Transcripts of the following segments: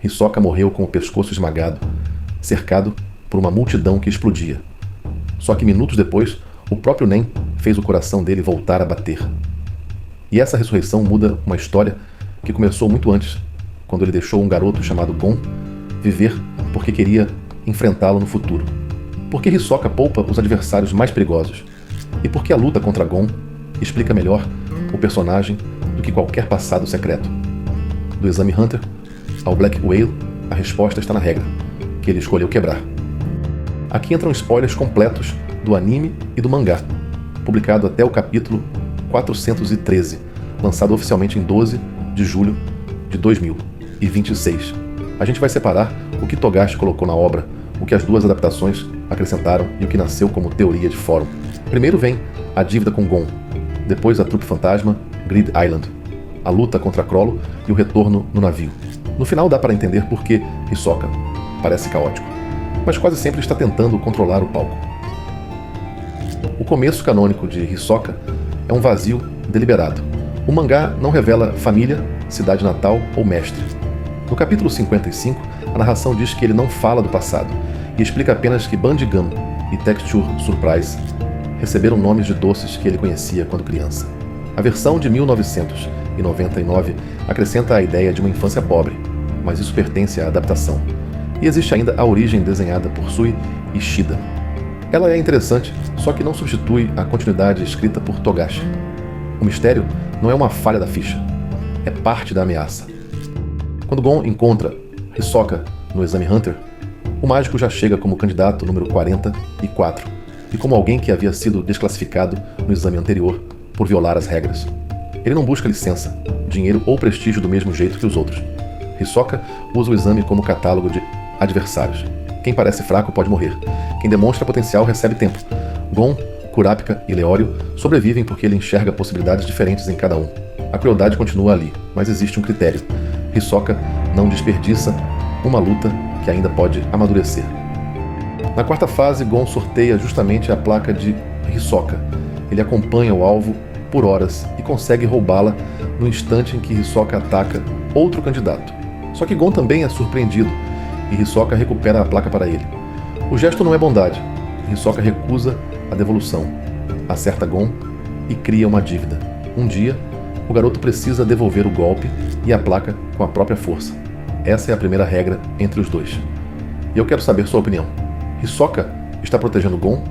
Hisoka morreu com o pescoço esmagado, cercado por uma multidão que explodia. Só que minutos depois, o próprio Nen fez o coração dele voltar a bater. E essa ressurreição muda uma história que começou muito antes, quando ele deixou um garoto chamado Gon viver porque queria enfrentá-lo no futuro. Porque Hisoka poupa os adversários mais perigosos. E porque a luta contra Gon explica melhor o personagem do que qualquer passado secreto. Do Exame Hunter ao Black Whale, a resposta está na regra, que ele escolheu quebrar. Aqui entram spoilers completos do anime e do mangá, publicado até o capítulo 413, lançado oficialmente em 12 de julho de 2026. A gente vai separar o que Togashi colocou na obra, o que as duas adaptações acrescentaram e o que nasceu como teoria de fórum. Primeiro vem a dívida com Gon, depois a trupe fantasma Grid Island, a luta contra Crollo e o retorno no navio. No final dá para entender por que Hisoka parece caótico, mas quase sempre está tentando controlar o palco. O começo canônico de Hisoka é um vazio deliberado. O mangá não revela família, cidade natal ou mestre. No capítulo 55, a narração diz que ele não fala do passado e explica apenas que Bandicam e Texture Surprise receberam nomes de doces que ele conhecia quando criança. A versão de 1999 acrescenta a ideia de uma infância pobre, mas isso pertence à adaptação. E existe ainda a origem desenhada por Sui Ishida. Ela é interessante, só que não substitui a continuidade escrita por Togashi. O mistério não é uma falha da ficha, é parte da ameaça. Quando Gon encontra Hisoka no Exame Hunter, o mágico já chega como candidato número 44 e como alguém que havia sido desclassificado no exame anterior por violar as regras. Ele não busca licença, dinheiro ou prestígio do mesmo jeito que os outros. Hisoka usa o exame como catálogo de adversários. Quem parece fraco pode morrer. Quem demonstra potencial recebe tempo. Gon, Kurapika e Leório sobrevivem porque ele enxerga possibilidades diferentes em cada um. A crueldade continua ali, mas existe um critério. Hisoka não desperdiça uma luta que ainda pode amadurecer. Na quarta fase, Gon sorteia justamente a placa de Hisoka. Ele acompanha o alvo por horas e consegue roubá-la no instante em que Hisoka ataca outro candidato. Só que Gon também é surpreendido e Hisoka recupera a placa para ele. O gesto não é bondade. Hisoka recusa a devolução, acerta Gon e cria uma dívida. Um dia, o garoto precisa devolver o golpe e a placa com a própria força. Essa é a primeira regra entre os dois. E eu quero saber sua opinião. Hisoka está protegendo Gon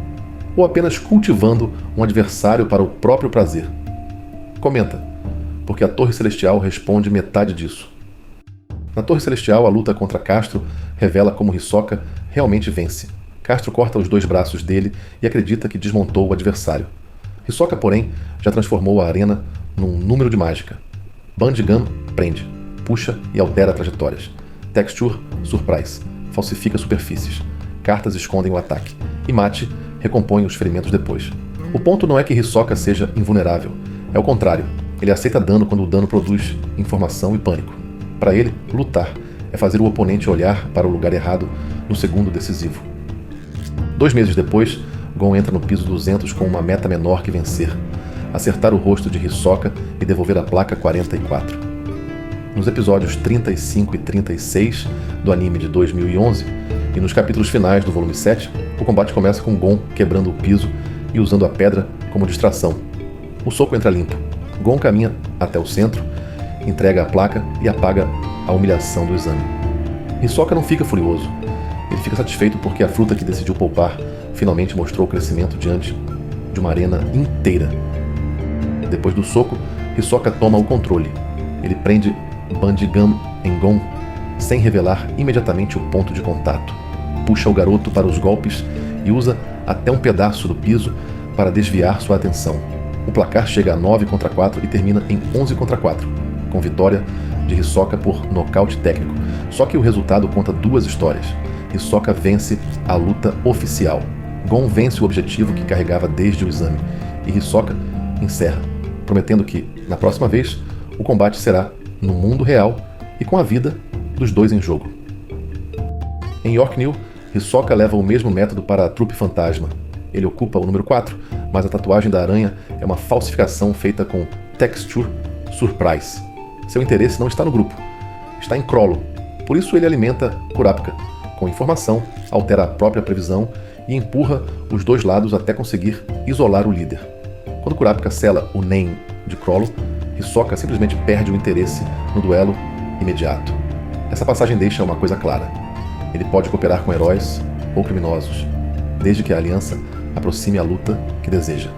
ou apenas cultivando um adversário para o próprio prazer? Comenta, porque a Torre Celestial responde metade disso. Na Torre Celestial, a luta contra Castro revela como Hisoka realmente vence. Castro corta os 2 braços dele e acredita que desmontou o adversário. Hisoka, porém, já transformou a arena num número de mágica. Bandicam prende, puxa e altera trajetórias. Texture Surprise falsifica superfícies. Cartas escondem o ataque. E Mate recompõe os ferimentos depois. O ponto não é que Hisoka seja invulnerável. É o contrário. Ele aceita dano quando o dano produz informação e pânico. Para ele, lutar é fazer o oponente olhar para o lugar errado no segundo decisivo. 2 meses depois, Gon entra no piso 200 com uma meta menor que vencer: acertar o rosto de Hisoka e devolver a placa 44. Nos episódios 35 e 36 do anime de 2011 e nos capítulos finais do volume 7, o combate começa com Gon quebrando o piso e usando a pedra como distração. O soco entra limpo. Gon caminha até o centro, entrega a placa e apaga a humilhação do exame. Hisoka não fica furioso. Ele fica satisfeito porque a fruta que decidiu poupar finalmente mostrou o crescimento diante de uma arena inteira. Depois do soco, Hisoka toma o controle. Ele prende Bandicam em Gon sem revelar imediatamente o ponto de contato. Puxa o garoto para os golpes e usa até um pedaço do piso para desviar sua atenção. O placar chega a 9-4 e termina em 11-4, com vitória de Hisoka por nocaute técnico. Só que o resultado conta 2 histórias. Hisoka vence a luta oficial. Gon vence o objetivo que carregava desde o exame. E Hisoka encerra, prometendo que, na próxima vez, o combate será no mundo real e com a vida dos 2 em jogo. Em York New, Hisoka leva o mesmo método para a trupe fantasma. Ele ocupa o número 4, mas a tatuagem da aranha é uma falsificação feita com Texture Surprise. Seu interesse não está no grupo, está em Crollo, Por isso ele alimenta Kurapika com informação, altera a própria previsão e empurra os dois lados até conseguir isolar o líder. Quando Kurapika sela o Nen de Crollo, Hisoka simplesmente perde o interesse no duelo imediato. Essa passagem deixa uma coisa clara: ele pode cooperar com heróis ou criminosos, desde que a aliança aproxime a luta que deseja.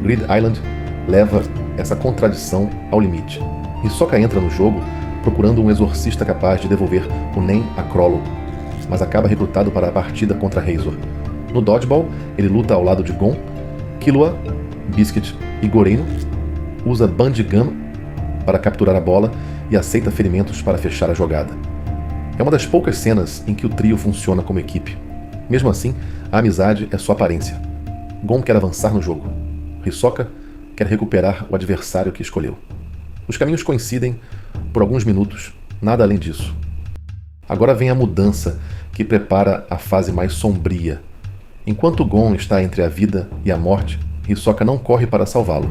Grid Island leva essa contradição ao limite. Hisoka entra no jogo procurando um exorcista capaz de devolver o Nen a Crollo, mas acaba recrutado para a partida contra Razor. No Dodgeball, ele luta ao lado de Gon, Killua, Biscuit e Goreino, usa Bandicam para capturar a bola e aceita ferimentos para fechar a jogada. É uma das poucas cenas em que o trio funciona como equipe. Mesmo assim, a amizade é só aparência. Gon quer avançar no jogo. Hisoka quer recuperar o adversário que escolheu. Os caminhos coincidem por alguns minutos, nada além disso. Agora vem a mudança que prepara a fase mais sombria. Enquanto Gon está entre a vida e a morte, Hisoka não corre para salvá-lo.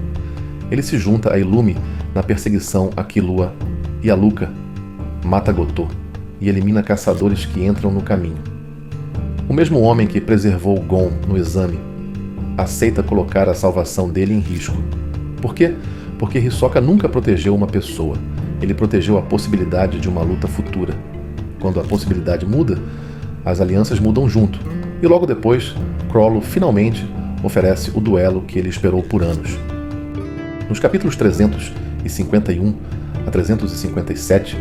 Ele se junta a Illumi na perseguição a Killua e a Luca, mata Goto e elimina caçadores que entram no caminho. O mesmo homem que preservou Gon no exame aceita colocar a salvação dele em risco. Por quê? Porque Hisoka nunca protegeu uma pessoa. Ele protegeu a possibilidade de uma luta futura. Quando a possibilidade muda, as alianças mudam junto. E logo depois, Crollo finalmente oferece o duelo que ele esperou por anos. Nos capítulos 351 a 357,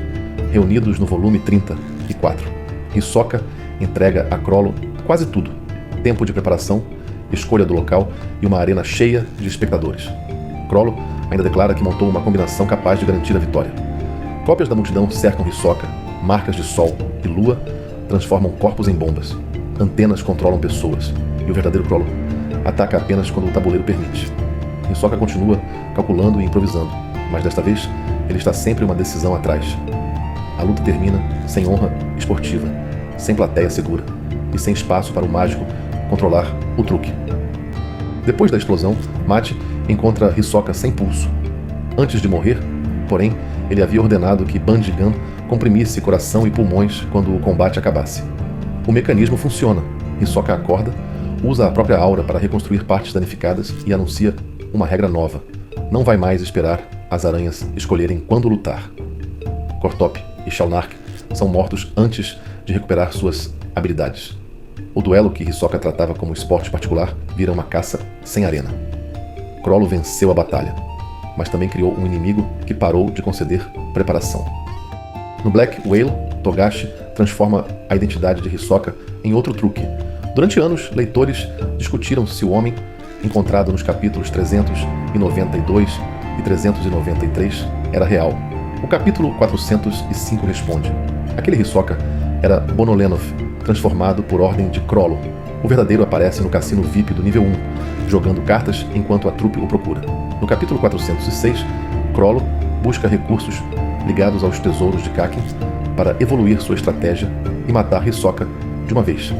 reunidos no volume 34, Hisoka entrega a Crollo quase tudo: tempo de preparação, escolha do local e uma arena cheia de espectadores. Crollo ainda declara que montou uma combinação capaz de garantir a vitória. Cópias da multidão cercam Hisoka, marcas de sol e lua transformam corpos em bombas, antenas controlam pessoas, e o verdadeiro Crollo ataca apenas quando o tabuleiro permite. Hisoka continua calculando e improvisando, mas desta vez ele está sempre uma decisão atrás. A luta termina sem honra esportiva, sem plateia segura e sem espaço para o mágico controlar o truque. Depois da explosão, Mate encontra Hisoka sem pulso. Antes de morrer, porém, ele havia ordenado que Bandicam comprimisse coração e pulmões quando o combate acabasse. O mecanismo funciona. Hisoka acorda, usa a própria aura para reconstruir partes danificadas e anuncia uma regra nova: não vai mais esperar as aranhas escolherem quando lutar. Kortop e Shalnark são mortos antes de recuperar suas habilidades. O duelo que Hisoka tratava como esporte particular vira uma caça sem arena. Crollo venceu a batalha, mas também criou um inimigo que parou de conceder preparação. No Black Whale, Togashi transforma a identidade de Hisoka em outro truque. Durante anos, leitores discutiram se o homem encontrado nos capítulos 392 e 393 era real. O capítulo 405 responde: aquele Hisoka era Bonolenov, transformado por ordem de Crollo. O verdadeiro aparece no cassino VIP do nível 1, jogando cartas enquanto a trupe o procura. No capítulo 406, Crollo busca recursos ligados aos tesouros de Kakin para evoluir sua estratégia e matar Hisoka de uma vez.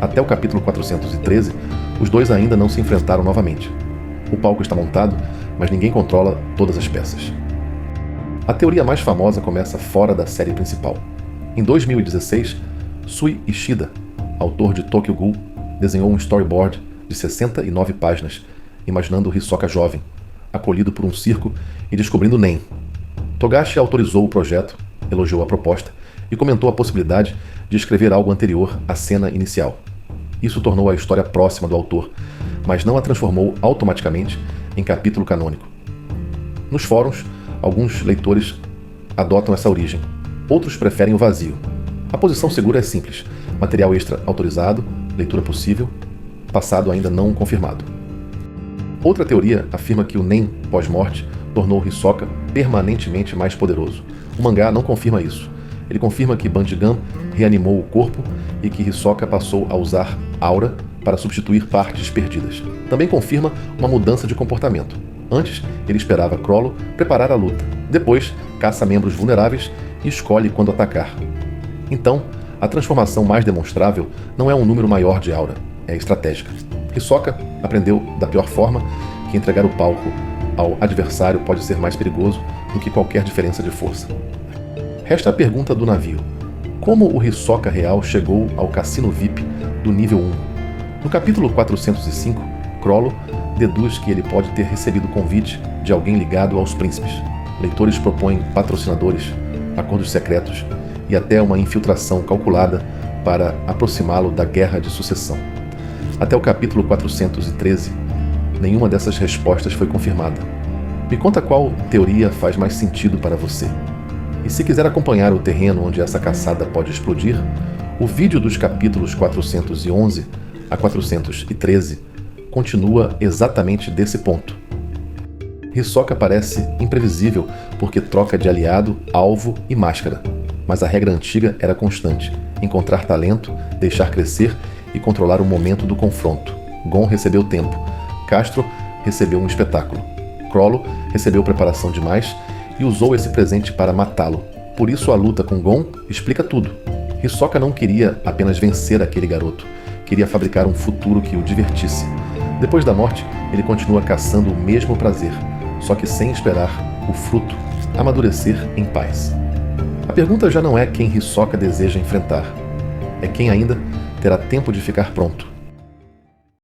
Até o capítulo 413, os dois ainda não se enfrentaram novamente. O palco está montado, mas ninguém controla todas as peças. A teoria mais famosa começa fora da série principal. Em 2016, Sui Ishida, autor de Tokyo Ghoul, desenhou um storyboard de 69 páginas, imaginando Hisoka jovem, acolhido por um circo e descobrindo Nen. Togashi autorizou o projeto, elogiou a proposta e comentou a possibilidade de escrever algo anterior à cena inicial. Isso tornou a história próxima do autor, mas não a transformou automaticamente em capítulo canônico. Nos fóruns, alguns leitores adotam essa origem, outros preferem o vazio. A posição segura é simples: material extra autorizado, leitura possível, passado ainda não confirmado. Outra teoria afirma que o Nen pós-morte tornou Hisoka permanentemente mais poderoso. O mangá não confirma isso. Ele confirma que Bandicam reanimou o corpo e que Hisoka passou a usar aura para substituir partes perdidas. Também confirma uma mudança de comportamento. Antes, ele esperava Crollo preparar a luta. Depois, caça membros vulneráveis e escolhe quando atacar. Então, a transformação mais demonstrável não é um número maior de aura, é estratégica. Hisoka aprendeu da pior forma que entregar o palco ao adversário pode ser mais perigoso do que qualquer diferença de força. Resta a pergunta do navio. Como o Hisoka real chegou ao cassino VIP do nível 1? No capítulo 405, Crollo deduz que ele pode ter recebido convite de alguém ligado aos príncipes. Leitores propõem patrocinadores, acordos secretos e até uma infiltração calculada para aproximá-lo da Guerra de Sucessão. Até o capítulo 413, nenhuma dessas respostas foi confirmada. Me conta qual teoria faz mais sentido para você. E se quiser acompanhar o terreno onde essa caçada pode explodir, o vídeo dos capítulos 411 a 413 continua exatamente desse ponto. Hisoka parece imprevisível porque troca de aliado, alvo e máscara, mas a regra antiga era constante: encontrar talento, deixar crescer e controlar o momento do confronto. Gon recebeu tempo, Castro recebeu um espetáculo, Crollo recebeu preparação demais e usou esse presente para matá-lo. Por isso a luta com Gon explica tudo. Hisoka não queria apenas vencer aquele garoto, queria fabricar um futuro que o divertisse. Depois da morte, ele continua caçando o mesmo prazer, só que sem esperar o fruto amadurecer em paz. A pergunta já não é quem Hisoka deseja enfrentar, é quem ainda terá tempo de ficar pronto.